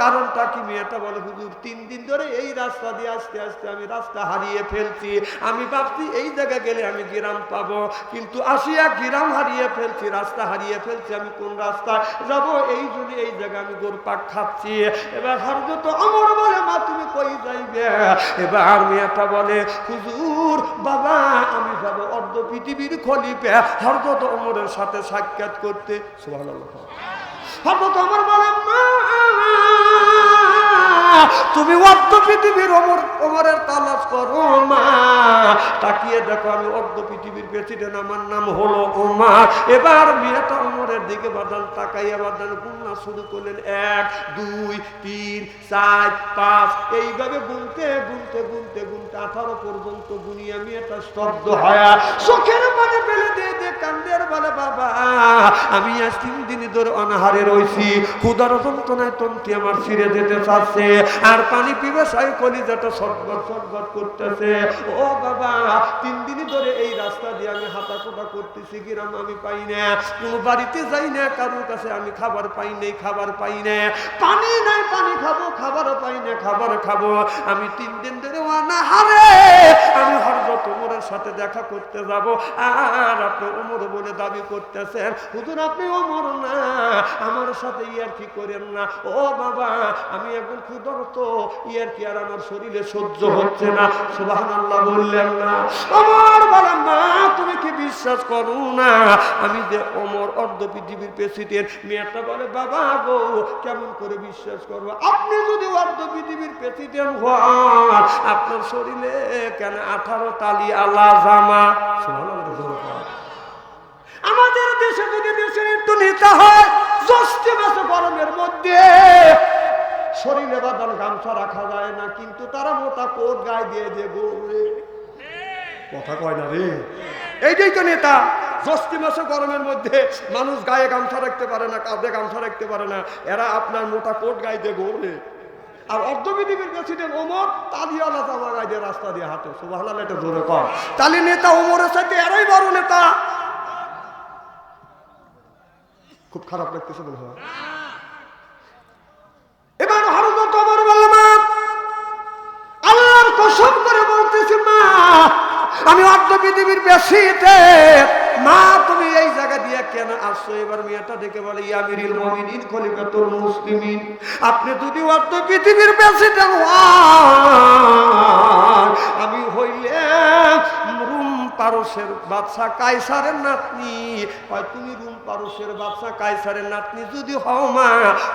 কারণটা কি? মেয়েটা বলে, হুজুর 3 দিন ধরে এই রাস্তা দিয়ে আস্তে আস্তে আমি রাস্তা হারিয়ে ফেলছি। আমি ভাবছি এই জায়গায় গেলে আমি গ্রাম পাবো, কিন্তু আসিয়া গ্রাম হারিয়ে ফেলছি, রাস্তা হারিয়ে ফেলছি। আমি কোন রাস্তায় যাব? এই জন্য এই জায়গায় আমি গোরপাক খাচ্ছি। এবার হযরত ওমর বলে, মা তুমি কই যাইবে? এবার মেয়েটা বলে, হুজুর বাবা আমি যাব অর্ধ পৃথিবীর খলিফা হযরত ওমরের সাথে সাক্ষাৎ করতে। সুবহানাল্লাহ। হযরত ওমর বলে, মা তুমি অর্ধ পৃথিবীর ওমরের তালাশ করো মা। তাকিয়ে দেখো আমি অর্ধ পৃথিবীর প্রেসিডেন্ট, আমার নাম হলো ওমর। এবার মেয়েটা ওমরের দিকে বাদান তাকাইয়া বাদান গুণনা শুরু করলেন। 1 2 3 4 5 এইভাবে গুনতে গুনতে গুনতে গুনতে 18 পর্যন্ত গুনিয়া মেয়েটা স্তব্ধ হয়া চোখের পানি ফেলে দিয়ে দিয়ে কান্দের বলে, বাবা আমি আজ 3 দিন ধরে অনাহারে রয়েছি, ক্ষুধার যন্ত্রণায় তন্ত্রী আমার ছিঁড়ে যেতে চাচ্ছে, আর পানি পিবে সাই কলিজাটা ছটফট ছটফট করতেছে। ও বাবা 3 দিন ধরে এই রাস্তা দিয়ে আমি হাঁটাচলা করতেছি, গ্রাম আমি পাই না, কোনো বাড়িতে যাই না, কারোর কাছে আমি খাবার পাই নাই, খাবার পাই না, পানি নাই, পানি খাবো, খাবারও পাই না, খাবার খাবো। আমি 3 দিন ধরে অনাহারে, আমি হযরত ওমরের সাথে দেখা করতে যাব, আর আপনি ওমর বলে দাবি করতেছেন। হুজুর আপনি ওমর না, আমার সাথে ইয়ারকি করেন না। ও বাবা আমি একজন ক্ষুধার্ত, ইয়ারকি আর আমার শরীরে সহ্য হচ্ছে না। সুবহানাল্লাহ বললেন না। ওমর বলেন, মা তুমি কি বিশ্বাস করো না আমি যে ওমর অর্ধ পৃথিবীর প্রেসিডেন্ট? মেয়েটা বলে, বাবা গো কেমন করে বিশ্বাস করবো? আপনি যদি অর্ধ পৃথিবীর প্রেসিডেন্ট হন, আপনার শরীরে কেন 18 তালি আলা জামা? সুবহানাল্লাহ। আমাদের দেশে যদি দেশের একটু নেতা হয়, জ্যৈষ্ঠ মাসে গরমের মধ্যে শরীরে বাঁধান গামছা রাখা যায় না, কিন্তু তারা মোটা কোট গায়ে দিয়ে যে গৌরে কথা কয় না রে। এইটাই তো নেতা। জ্যৈষ্ঠ মাসে গরমের মধ্যে মানুষ গায়ে গামছা রাখতে পারে না, কাঁধে গামছা রাখতে পারে না, এরা আপনার মোটা কোট গায়ে দিয়ে গৌরে। আর অর্ধ পৃথিবীর প্রেসিডেন্ট ওমর তালিওয়ালা জামা গায়ে দিয়ে রাস্তা দিয়ে হাঁটে। সুবহানাল্লাহ। এটা জোরে কর তালি। নেতা ওমরের সাথে এরাই বড় নেতা। খুব খারাপ লাগতেছে মনে হয়। এবার হযরত ওমর বললেন, আল্লাহর কসম করে বলতেছি মা আমি অর্ধ পৃথিবীর প্রেসিডেন্ট, মা তুমি এই জায়গা দিয়ে কেন আসছো? এবার মেয়েটা ডেকে বলে, ইয়া আমিরুল মুমিনিন খলিফাতুল মুসলিমিন, আপনি যদি অর্ধ পৃথিবীর প্রেসিডেন্ট হন, আমি হইলে রুম পারস্যের বাদশা কায়সারের নাতনি। হয় তুমি রুম পারস্যের বাদশা কায়সারের নাতনি যদি হও মা,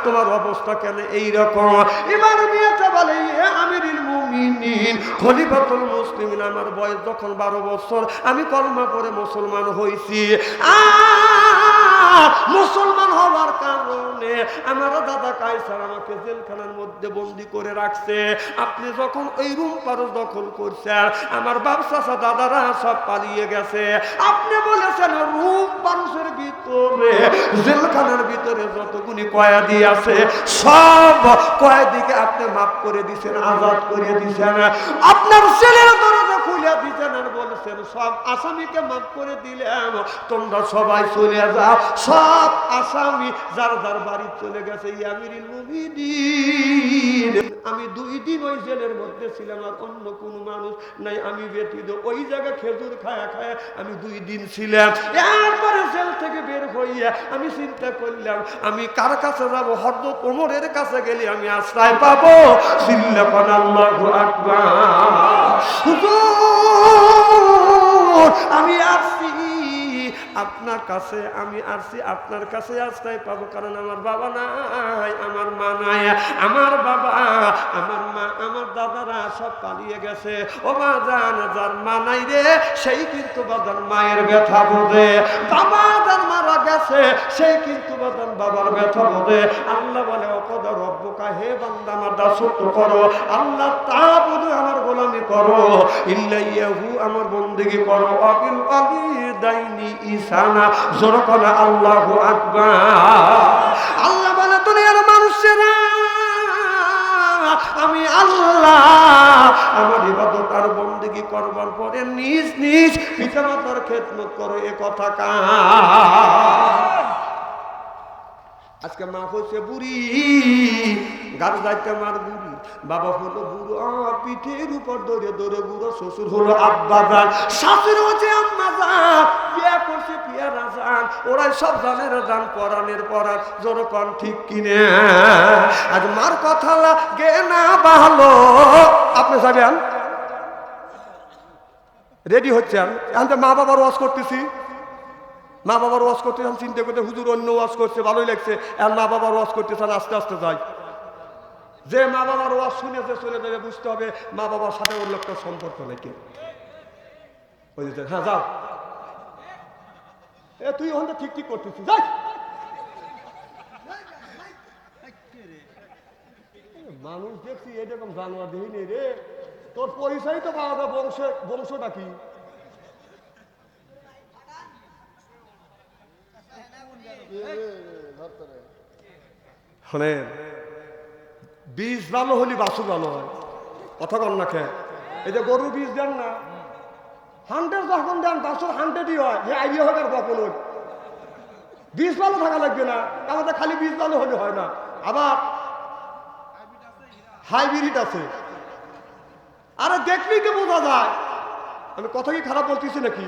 তোমার অবস্থা কেন এইরকম? এবার মেয়েটা বলে, ইয়া আমিরুল মুমিনিন খলিফাতুল মুসলিমিন, আমার বয়স যখন 12 বছর আমি কলমা পড়ে মুসলমান হইছি। মুসলমান হওয়ার কারণে আমার দাদা কায়সার আমাকে জেলখানার মধ্যে বন্দি করে রাখছে। আপনি যখন ওই রুম পারস দখল করছেন, আমার বাপ চাচা দাদারা সব পালিয়ে গেছে। আপনি বলেছেন রুম পারসের ভিতরে জেলখানার ভিতরে যতগুলি কয়েদি আছে সব কয়েদিকে আপনি মাফ করে দিয়েছেন, আজাদ করে দিয়েছেন। আপনার ছেলের দরজা খুলে দিয়েছেন আর বলেছেন করেছেন সব আসামিকে মাফ করে দিলাম, তোমরা সবাই চলে যাও। সব আসামি যার যার বাড়ি চলে গেছে। আমিরুল মুমিনিন, আমি 2 দিন ওই জেলের মধ্যে ছিলাম, আর অন্য কোনো মানুষ নাই, আমি ব্যতীত। ওই জায়গায় খেজুর খায়া খায়া আমি 2 দিন ছিলাম। এরপরে জেল থেকে বের হইয়া আমি চিন্তা করলাম আমি কার কাছে যাবো? হযরত ওমরের কাছে গেলে আমি আশ্রয় পাবো। সিল্লাকান আল্লাহু আকবার। হুজুর আমি আসছি আপনার কাছে, আমি আসছি আপনার কাছে আশ্রয় পাবো, কারণ আমার বাবা নাই, আমার মা নাই, আমার বাবা, আমার মা, আমার দাদারা সব পালিয়ে গেছে। ও বাজান, যার মা নাই রে সেই কিন্তু বাজান মায়ের ব্যথা বোঝে। বাবা যার মারা গেছে সেই কিন্তু বাজান বাবার ব্যথা বোঝে। আল্লাহ বলে অকদা রব্বুকা, হে বান্দা আমার দাসত্ব করো, আল্লাহ তাআবুদু আমার গোলামি করো, ইল্লাহু আমার বন্দেগী করো, আবিল ওয়ালিদাইনি ইহসানা। জোরে বলো আল্লাহু আকবার। আল্লাহ বলে দুনিয়ার মানুষেরা আমি আল্লাহ আমার ইবাদত আর বন্দেগী করবার পরে নিজ নিজ পিতামাতার খেদমত করো, এ কথা কার? আজকে মা হচ্ছে বুড়ি, গার যাইতে মার বুড়ি, বাবা হলো বুড়ো, পিঠের উপর ধরে ধরে বুড়ো, শ্বশুর হলো আব্বা জান, শাশুড়ি হচ্ছে আম্মা জান, বিয়া করছে পিয়ারা জান, ওরাই সব জানের জান, পরাণের পরাণ। জোর কন ঠিক কিনে? আজ মার কথা লাগে না ভালো। আপনি যাবেন রেডি হচ্ছেন, এখন মা বাবার ওয়াজ করতেছি, মা বাবার ওয়াজ করতে চিন্তা করতে হুজুর অন্য ওয়াজ করছে ভালোই লাগছে, আর মা বাবার ওয়াজ করতেছেন আস্তে আস্তে যাই। যে মা বাবার ওয়াজ শুনেছে চলে যাবে, বুঝতে হবে মা বাবার সাথে ওর লোকটা সম্পর্ক নাকি। হ্যাঁ যাও, এ তুই ওখানটা ঠিক ঠিক করতেছিস, যাই। মানুষ দেখছি এরকম জানোয়ার দেখিনি রে। তোর পরিচয় তো পাওয়া যায়, বংশটা কি? শোনেন, বীজ ভালো হলে বাছুর ভালো হয়, কথা কন না খেয়ে। এই যে গরু বীজ দেন না, 100 যখন দেন বাছুর 100ই হয়, যে আইডিয়া হোক আর বপন হোক, বীজ ভালো থাকা লাগবে না। আমাদের খালি বীজ ভালো হলে হয় না, আবার হাইব্রিড আছে। আরে দেখলেই তো বোঝা যায়। আমি কথা কি খারাপ বলতেছি নাকি?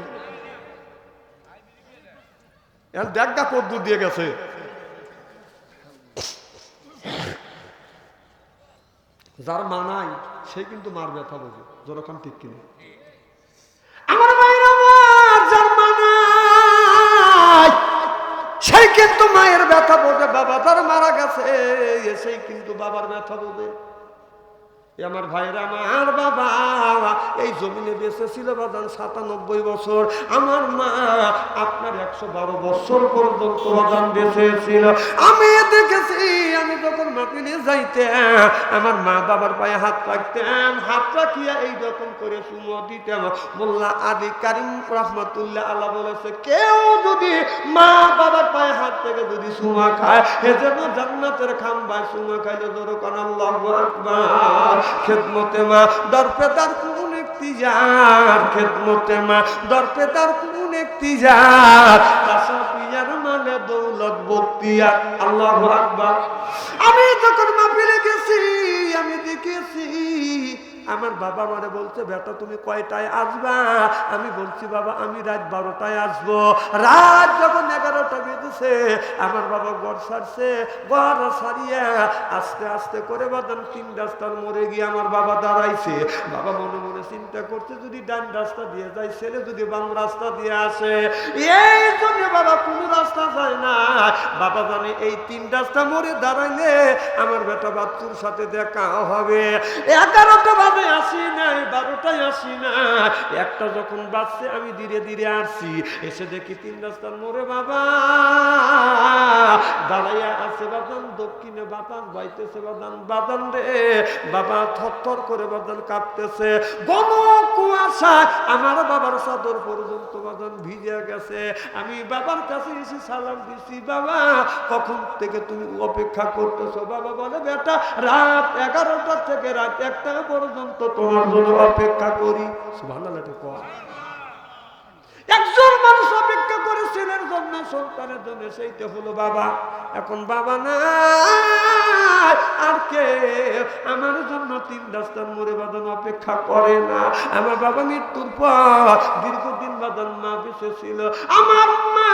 এখন দেখা কদ্দুর দিয়ে গেছে। যার মা নাই সে কিন্তু মার ব্যথা বোঝে, যেরকম ঠিক কিনা? আমার মায়ের, আমার যার মা নাই সেই কিন্তু মায়ের ব্যথা বোঝে। বাবা তার মারা গেছে সেই কিন্তু বাবার ব্যথা বোঝে। আমার ভাইরা, আমার বাবা এই জমিনে বেঁচে ছিল বাজান 97 বছর, আমার মা আপনার 112 বছর পর্যন্ত বাজান বেঁচে ছিল। আমি দেখেছি, আমি যখন মাটিনে যাইতাম আমার মা বাবার পায়ে হাত রাখতাম, হাত রাখিয়া এইরকম করে চুমো দিতাম। মোল্লা আলী কারিম রহমতুল্লাহ আল্লাহ বলেছে, কেউ যদি মা বাবার পায়ে হাত থেকে যদি চুমা খায়, এ যেন জান্নাতের খাম্বায় চুমা খাইলে দরকার। আল্লাহু আকবার। খেদমতে মা দরপেদার কোন ইক্তিজার, খেদমতে মা দরপেদার কোন ইক্তিজার, কাসাপিয়ার মানে দৌলত বক্তিয়ার। আল্লাহু আকবার। আমি যখন মাহফিলে গেছি আমি দেখেছি আমার বাবা আমারে বলছে, বেটা তুমি কয়টায় আসবা? আমি বলছি বাবা আমি রাত 12টায় আসবো। রাত যখন 11টা বেজেছে আমার বাবা ঘর ছাড়ছে, ঘর ছাড়িয়া আস্তে আস্তে করে বাদাম 3 রাস্তার মোড়ে গিয়ে আমার বাবা দাঁড়াইছে। বাবা মনে মনে চিন্তা করছে, যদি ডান রাস্তা দিয়ে যায়, ছেলে যদি বাম রাস্তা দিয়ে আসে। এই জন্য বাবা কোন রাস্তা যায় না। বাবা জানে এই 3 রাস্তা মোড়ে দাঁড়াইলে আমার বেটা বাচ্চুর সাথে দেখা হবে। 11টা বাজে আসি নাই, 12টায় আসি না, 1টা যখন বাজছে আমি ধীরে ধীরে আসছি। এসে দেখি 3 রাস্তার মোড়ে বাবা দাঁড়াইয়া আছে। বাদান দক্ষিণে বাতাস বাইতেছে, বাদান বাদান রে বাবা থরথর করে বাদান কাঁপতেছে। ঘন কুয়াশা আমার বাবার চাদর পর্যন্ত বাদান ভিজে গেছে। আমি বাবার কাছে এসে সালাম দিছি, বাবা কখন থেকে তুমি অপেক্ষা করতেছো? বাবা বলে, বেটা রাত 11টা থেকে রাত 1টা পর্যন্ত তোমার জন্য অপেক্ষা করি। সুবহানাল্লাহ। একজন মানুষ অপেক্ষা করে ছেলের জন্য, সন্তানের জন্য, সেইটা হলো বাবা। এখন বাবা নাই, আর কে আমার জন্য 3 রাস্তার মোড়ে বাঁধন অপেক্ষা করে না। আমার বাবা মৃত্যুর পর দীর্ঘদিন বাঁধন মা বেঁচে ছিল। আমার মা,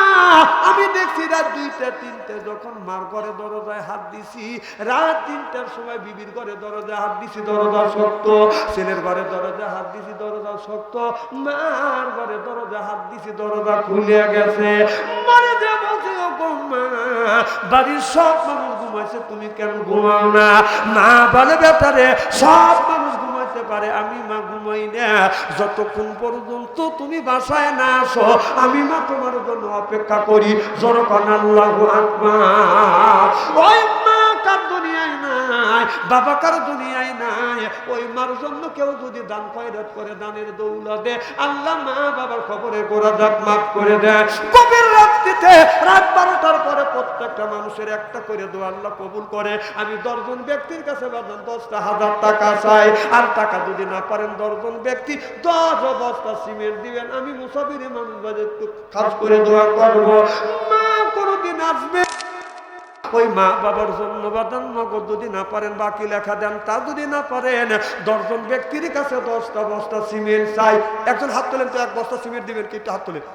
আমি দেখছি রাত 2টা 3টে যখন মার ঘরে দরজায় হাত দিছি, রাত 3টার সময় বিবির ঘরে দরজায় হাত দিছি, দরজা শক্ত। ছেলের ঘরে দরজা হাত দিছি, দরজা শক্ত। মার ঘরে দরজা হাত দিছি, দরজা খুলে গেছে। মারে যে বলছে, ও গো মা, বাড়ির সব মানুষ ঘুমাইছে, তুমি কেন ঘুমাও না? মা বলে, বেটারে, সব মানুষ ঘুমাইতে পারে, আমি মা ঘুমাই না। যতক্ষণ পর্যন্ত তুমি বাসায় না আসো, আমি মা তোমার জন্য অপেক্ষা করি। যখন আল্লাহু আকবার। ওই মা কার দুনিয়ায় নাই, বাবা কার দুনিয়ায় নাই। ওই মার জন্য কেউ যদি দান খয়রাত করে, দানের দৌলতে আল্লাহ মা বাবার খবরে গোরাজাত মাফ করে দেয়। কবির রাত্রিতে রাত 12টার পরে প্রত্যেকটা মানুষের একটা করে দোয়া আল্লাহ কবুল করে। আমি 10 জন ব্যক্তির কাছে বাজান 10,000 টাকা চাই। আর টাকা যদি না পারেন 10 জন ব্যক্তি 10 বস্তা সিমেন্ট দিবেন। আমি মুসাফিরে মানুষ বাজে একটু খাস করে দোয়া করবো। মা কোনদিন আসবে, ওই মা বাবার জন্য বাদান নগদ যদি না পারেন বাকি লেখা দেন। তা যদি না পারেন 10 জন ব্যক্তির কাছে 10টা বস্তা সিমেন্ট চাই। একজন হাত তোলেন তো, 1 বস্তা সিমেন্ট দিবেন কি? হাত তোলেন।